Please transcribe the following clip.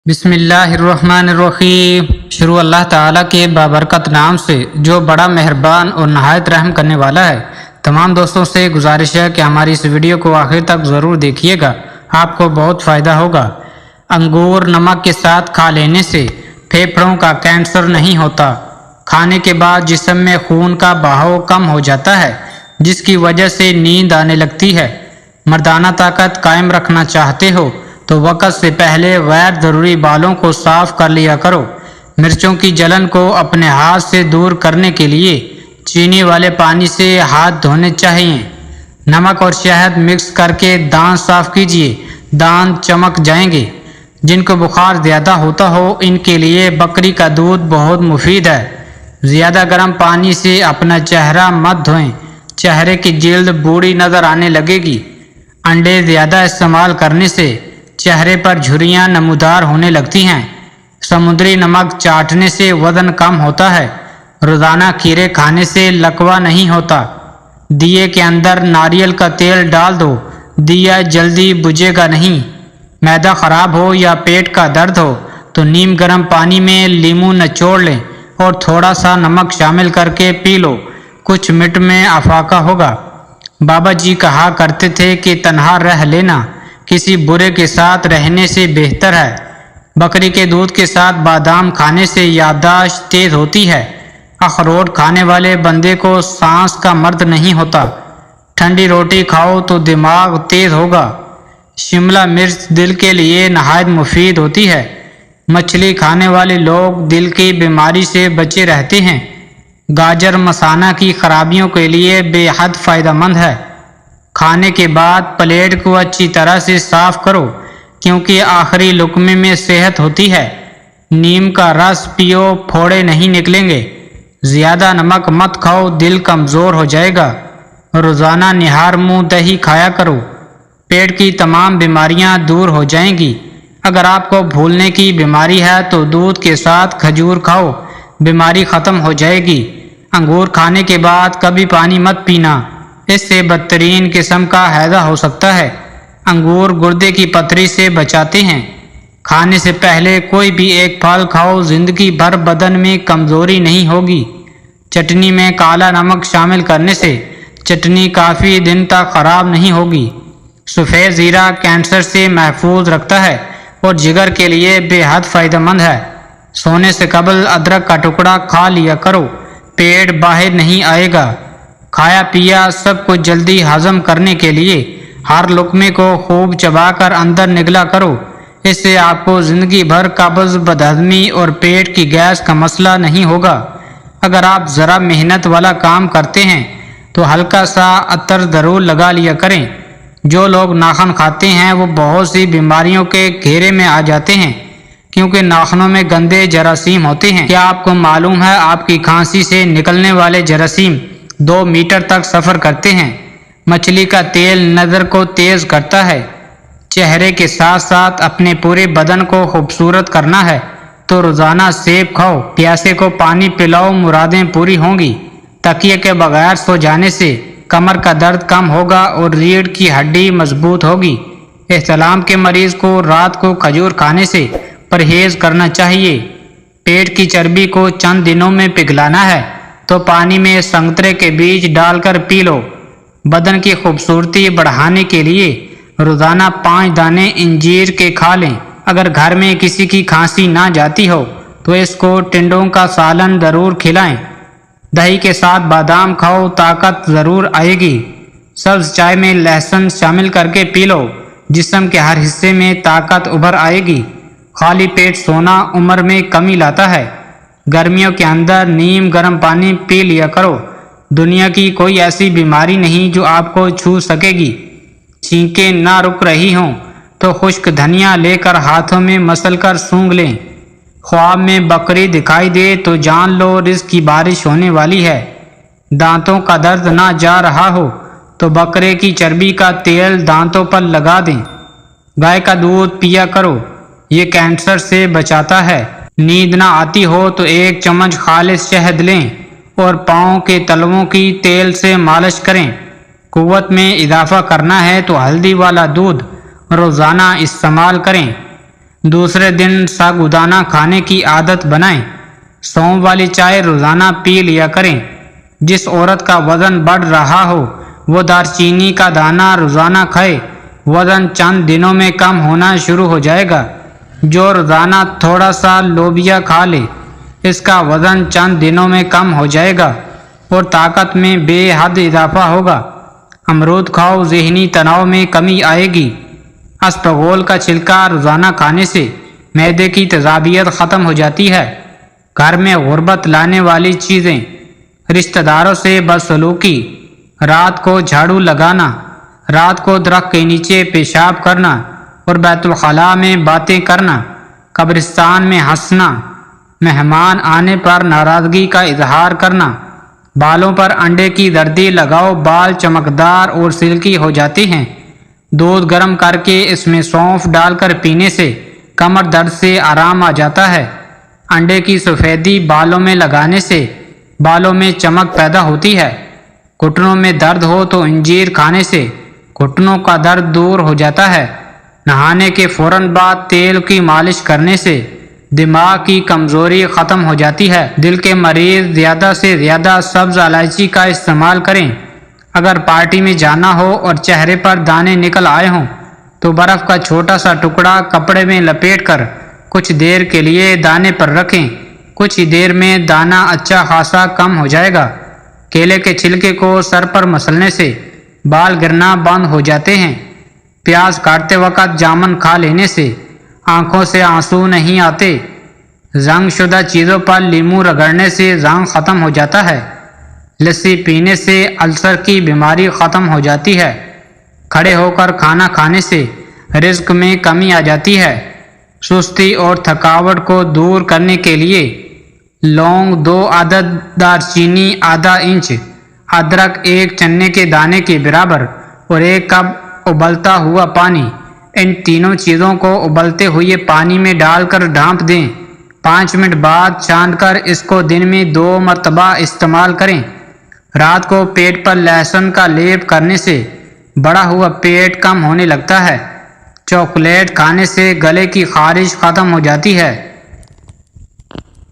बिस्मिल्लाहिर्रहमानिर्रहीम। शुरू अल्लाह ताला के बाबरकत नाम से जो बड़ा मेहरबान और नहायत रहम करने वाला है। तमाम दोस्तों से गुजारिश है कि हमारी इस वीडियो को आखिर तक ज़रूर देखिएगा, आपको बहुत फ़ायदा होगा। अंगूर नमक के साथ खा लेने से फेफड़ों का कैंसर नहीं होता। खाने के बाद जिस्म में खून का बहाव कम हो जाता है, जिसकी वजह से नींद आने लगती है। मर्दाना ताकत कायम रखना चाहते हो तो वक़्त से पहले गैर ज़रूरी बालों को साफ़ कर लिया करो। मिर्चों की जलन को अपने हाथ से दूर करने के लिए चीनी वाले पानी से हाथ धोने चाहिए। नमक और शहद मिक्स करके दांत साफ कीजिए, दांत चमक जाएंगे। जिनको बुखार ज़्यादा होता हो, इनके लिए बकरी का दूध बहुत मुफीद है। ज़्यादा गर्म पानी से अपना चेहरा मत धोएं, चेहरे की जिल्द बूढ़ी नज़र आने लगेगी। अंडे ज़्यादा इस्तेमाल करने से चेहरे पर झुर्रियाँ नमूदार होने लगती हैं। समुद्री नमक चाटने से वज़न कम होता है। रोज़ाना खीरे खाने से लकवा नहीं होता। दिए के अंदर नारियल का तेल डाल दो, दिया जल्दी बुझेगा नहीं। मैदा ख़राब हो या पेट का दर्द हो तो नीम गर्म पानी में लीमू निचोड़ लें और थोड़ा सा नमक शामिल करके पी लो, कुछ मिनट में अफाका होगा। बाबा जी कहा करते थे कि तन्हा रह लेना किसी बुरे के साथ रहने से बेहतर है। बकरी के दूध के साथ बादाम खाने से याददाश्त तेज होती है। अखरोट खाने वाले बंदे को सांस का मर्द नहीं होता। ठंडी रोटी खाओ तो दिमाग तेज होगा। शिमला मिर्च दिल के लिए नहायत मुफीद होती है। मछली खाने वाले लोग दिल की बीमारी से बचे रहते हैं। गाजर मसाना की खराबियों के लिए बेहद फ़ायदेमंद है। खाने के बाद प्लेट को अच्छी तरह से साफ करो, क्योंकि आखिरी लुकमे में सेहत होती है। नीम का रस पियो, फोड़े नहीं निकलेंगे। ज़्यादा नमक मत खाओ, दिल कमज़ोर हो जाएगा। रोज़ाना निहार मुँह दही खाया करो, पेट की तमाम बीमारियां दूर हो जाएंगी। अगर आपको भूलने की बीमारी है तो दूध के साथ खजूर खाओ, बीमारी ख़त्म हो जाएगी। अंगूर खाने के बाद कभी पानी मत पीना, इससे बदतरीन किस्म का हैज़ा हो सकता है। अंगूर गुर्दे की पथरी से बचाते हैं। खाने से पहले कोई भी एक फल खाओ, जिंदगी भर बदन में कमज़ोरी नहीं होगी। चटनी में काला नमक शामिल करने से चटनी काफ़ी दिन तक ख़राब नहीं होगी। सफ़ेद ज़ीरा कैंसर से महफूज रखता है और जिगर के लिए बेहद फ़ायदेमंद है। सोने से कबल अदरक का टुकड़ा खा लिया करो, पेट बाहर नहीं आएगा। खाया पिया सब कुछ जल्दी हजम करने के लिए हर लुकमे को खूब चबाकर अंदर निगला करो। इससे आपको ज़िंदगी भर कब्ज़, बदहज़मी और पेट की गैस का मसला नहीं होगा। अगर आप ज़रा मेहनत वाला काम करते हैं तो हल्का सा अतर ज़रूर लगा लिया करें। जो लोग नाखन खाते हैं वो बहुत सी बीमारियों के घेरे में आ जाते हैं, क्योंकि नाखनों में गंदे जरासीम होते हैं। क्या आपको मालूम है आपकी खांसी से निकलने वाले जरासीम 2 मीटर तक सफ़र करते हैं। मछली का तेल नज़र को तेज़ करता है। चेहरे के साथ साथ अपने पूरे बदन को खूबसूरत करना है तो रोज़ाना सेब खाओ, प्यासे को पानी पिलाओ, मुरादें पूरी होंगी। तकिए के बगैर सो जाने से कमर का दर्द कम होगा और रीढ़ की हड्डी मजबूत होगी। एहतलाम के मरीज़ को रात को खजूर खाने से परहेज़ करना चाहिए। पेट की चर्बी को चंद दिनों में पिघलाना है तो पानी में संतरे के बीज डालकर पी लो। बदन की खूबसूरती बढ़ाने के लिए रोज़ाना 5 दाने इंजीर के खा लें। अगर घर में किसी की खांसी ना जाती हो तो इसको टिंडों का सालन ज़रूर खिलाएं। दही के साथ बादाम खाओ, ताकत ज़रूर आएगी। सब्ज़ चाय में लहसुन शामिल करके पी लो, जिस्म के हर हिस्से में ताकत उभर आएगी। खाली पेट सोना उम्र में कमी लाता है। गर्मियों के अंदर नीम गर्म पानी पी लिया करो। दुनिया की कोई ऐसी बीमारी नहीं जो आपको छू सकेगी। छींकें ना रुक रही हों तो खुश्क धनिया लेकर हाथों में मसल कर सूंघ लें। ख्वाब में बकरी दिखाई दे तो जान लो रिज़्क की बारिश होने वाली है। दांतों का दर्द ना जा रहा हो तो बकरे की चर्बी का तेल दांतों पर लगा दें। गाय का दूध पिया करो, ये कैंसर से बचाता है। नींद ना आती हो तो 1 चम्मच खालिस शहद लें और पाँव के तलवों की तेल से मालिश करें। कुव्वत में इजाफा करना है तो हल्दी वाला दूध रोज़ाना इस्तेमाल करें। दूसरे दिन साबूदाना खाने की आदत बनाएं। सौंफ वाली चाय रोज़ाना पी लिया करें। जिस औरत का वज़न बढ़ रहा हो वो दालचीनी का दाना रोज़ाना खाए, वज़न चंद दिनों में कम होना शुरू हो जाएगा। जो रोज़ाना थोड़ा सा लोबिया खा ले, इसका वज़न चंद दिनों में कम हो जाएगा और ताकत में बेहद इजाफा होगा। अमरूद खाओ, ज़हनी तनाव में कमी आएगी। अस्पगोल का छिलका रोज़ाना खाने से मैदे की तेज़ाबियत ख़त्म हो जाती है। घर में गुर्बत लाने वाली चीज़ें, रिश्तेदारों से बदसलूकी, रात को झाड़ू लगाना, रात को दरख्त के नीचे पेशाब करना और बैतुल खला में बातें करना, कब्रिस्तान में हंसना, मेहमान आने पर नाराज़गी का इजहार करना, बालों पर अंडे की दर्दी लगाओ, बाल चमकदार और सिल्की हो जाते हैं। दूध गर्म करके इसमें सौंफ डालकर पीने से कमर दर्द से आराम आ जाता है। अंडे की सफ़ेदी बालों में लगाने से बालों में चमक पैदा होती है। घुटनों में दर्द हो तो अंजीर खाने से घुटनों का दर्द दूर हो जाता है। नहाने के फ़ौरन बाद तेल की मालिश करने से दिमाग की कमज़ोरी ख़त्म हो जाती है। दिल के मरीज़ ज़्यादा से ज़्यादा सब्ज़ इलायची का इस्तेमाल करें। अगर पार्टी में जाना हो और चेहरे पर दाने निकल आए हों तो बर्फ़ का छोटा सा टुकड़ा कपड़े में लपेटकर कुछ देर के लिए दाने पर रखें। कुछ ही देर में दाना अच्छा खासा कम हो जाएगा। केले के छिलके को सर पर मसलने से बाल गिरना बंद हो जाते हैं। प्याज काटते वक्त जामुन खा लेने से आंखों से आंसू नहीं आते। जंगशुदा चीज़ों पर लीमू रगड़ने से जंग ख़त्म हो जाता है। लस्सी पीने से अल्सर की बीमारी ख़त्म हो जाती है। खड़े होकर खाना खाने से रिज्क में कमी आ जाती है। सुस्ती और थकावट को दूर करने के लिए लौंग 2 अदद, दालचीनी आधा इंच, अदरक 1 चने के दाने के बराबर और 1 कप उबलता हुआ पानी, इन तीनों चीज़ों को उबलते हुए पानी में डालकर ढाँप दें। 5 मिनट बाद छानकर इसको दिन में 2 मरतबा इस्तेमाल करें। रात को पेट पर लहसुन का लेप करने से बढ़ा हुआ पेट कम होने लगता है। चॉकलेट खाने से गले की खारिश ख़त्म हो जाती है।